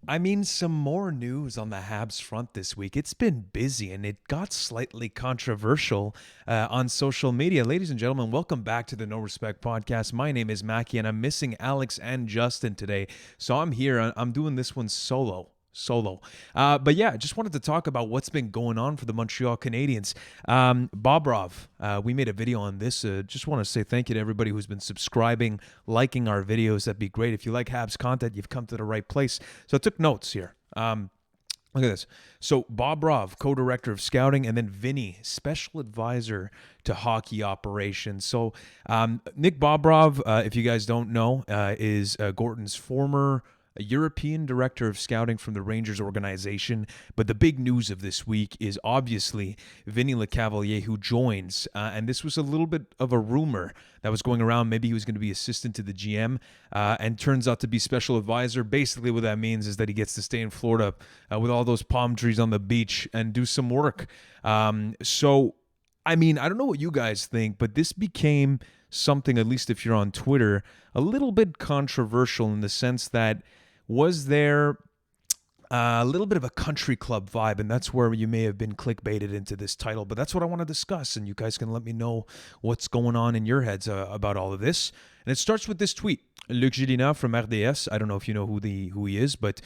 I mean, some more news on the Habs front this week. It's been busy and it got slightly controversial on social media. Ladies and gentlemen, welcome back to the No Respect Podcast. My name is Mackie and I'm missing Alex and Justin today. So I'm here. I'm doing this one solo. But yeah, just wanted to talk about what's been going on for the Montreal Canadiens. Bobrov, we made a video on this. Just want to say thank you to everybody who's been subscribing, liking our videos. That'd be great. If you like Habs content, you've come to the right place. So I took notes here. Look at this. So Bobrov, co-director of scouting, and then Vinny, special advisor to hockey operations. So Nick Bobrov, if you guys don't know, is Gorton's former European director of scouting from the Rangers organization. But the big news of this week is obviously Vinny Lecavalier, who joins. And this was a little bit of a rumor that was going around. Maybe he was going to be assistant to the GM and turns out to be special advisor. Basically, what that means is that he gets to stay in Florida with all those palm trees on the beach and do some work. I mean, I don't know what you guys think, but this became something, at least if you're on Twitter, a little bit controversial in the sense that was there a little bit of a country club vibe, and that's where you may have been clickbaited into this title. But that's what I want to discuss, and you guys can let me know what's going on in your heads about all of this. And it starts with this tweet. Luc Gélina from RDS. I don't know if you know who he is, but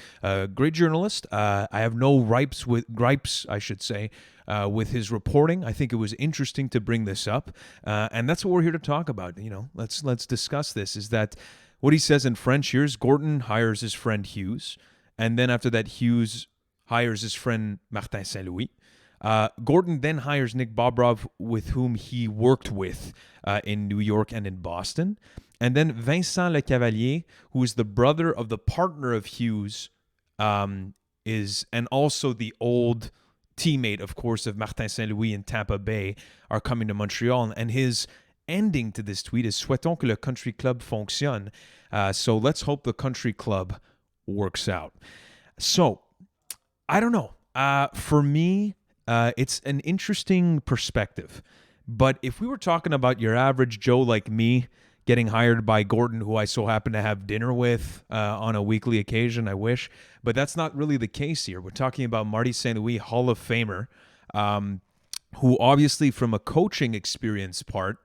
great journalist. I have no gripes, I should say, with his reporting. I think it was interesting to bring this up, and that's what we're here to talk about. You know, let's discuss this. Is that what he says in French? Here's Gorton hires his friend Hughes, and then after that, Hughes hires his friend Martin Saint Louis. Gorton then hires Nick Bobrov, with whom he worked with in New York and in Boston. And then Vincent Lecavalier, who is the brother of the partner of Hughes, is and also the old teammate, of course, of Martin Saint Louis in Tampa Bay, are coming to Montreal. And his ending to this tweet is "Souhaitons que le country club fonctionne." So let's hope the country club works out. So I don't know. For me, it's an interesting perspective. But if we were talking about your average Joe like me getting hired by Gorton, who I so happen to have dinner with on a weekly occasion, I wish. But that's not really the case here. We're talking about Marty St. Louis, Hall of Famer, who obviously from a coaching experience part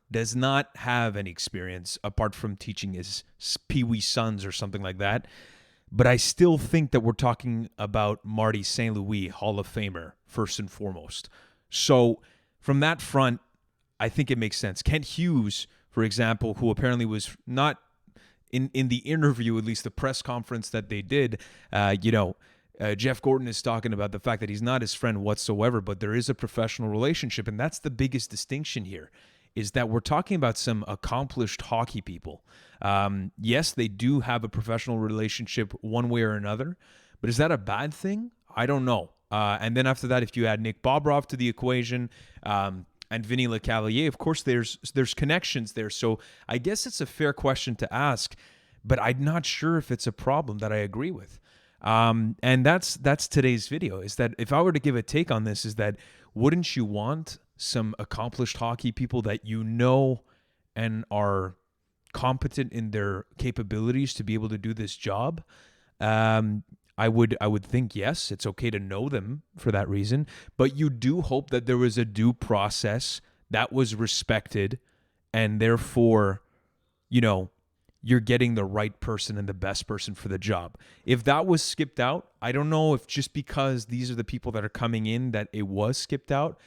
does not have any experience apart from teaching his Pee-wee sons or something like that. But I still think that we're talking about Marty St. Louis, Hall of Famer, first and foremost. So from that front, I think it makes sense. Kent Hughes, for example, who apparently was not in the interview, at least the press conference that they did, Jeff Gorton is talking about the fact that he's not his friend whatsoever, but there is a professional relationship. And that's the biggest distinction here, is that we're talking about some accomplished hockey people. Yes, they do have a professional relationship one way or another, but is that a bad thing? I don't know. And then after that, if you add Nick Bobrov to the equation, and Vinny Lecavalier, of course, there's connections there. So I guess it's a fair question to ask, but I'm not sure if it's a problem that I agree with. And that's today's video, is that if I were to give a take on this, is that wouldn't you want some accomplished hockey people that you know and are competent in their capabilities to be able to do this job? I would think yes, it's okay to know them for that reason, but you do hope that there was a due process that was respected, and therefore, you're getting the right person and the best person for the job. If that was skipped out, I don't know if just because these are the people that are coming in that it was skipped out,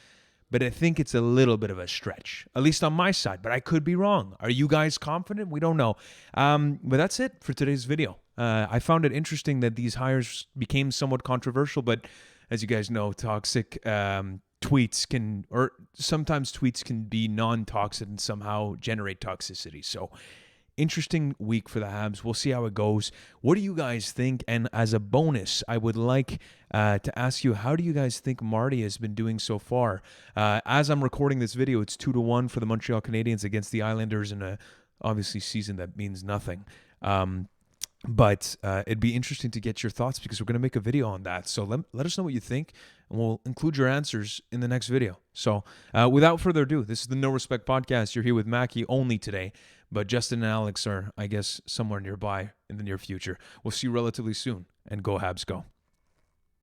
but I think it's a little bit of a stretch, at least on my side, but I could be wrong. Are you guys confident? We don't know. But that's it for today's video. I found it interesting that these hires became somewhat controversial, but as you guys know, toxic tweets sometimes tweets can be non-toxic and somehow generate toxicity. So interesting week for the Habs. We'll see how it goes. What do you guys think? And as a bonus, I would like to ask you, how do you guys think Marty has been doing so far? As I'm recording this video, it's 2-1 for the Montreal Canadiens against the Islanders in a obviously season that means nothing. But it'd be interesting to get your thoughts, because we're going to make a video on that. So let us know what you think, and we'll include your answers in the next video. So without further ado, this is the No Respect Podcast. You're here with Mackie only today. But Justin and Alex are, I guess, somewhere nearby in the near future. We'll see you relatively soon, and go Habs go.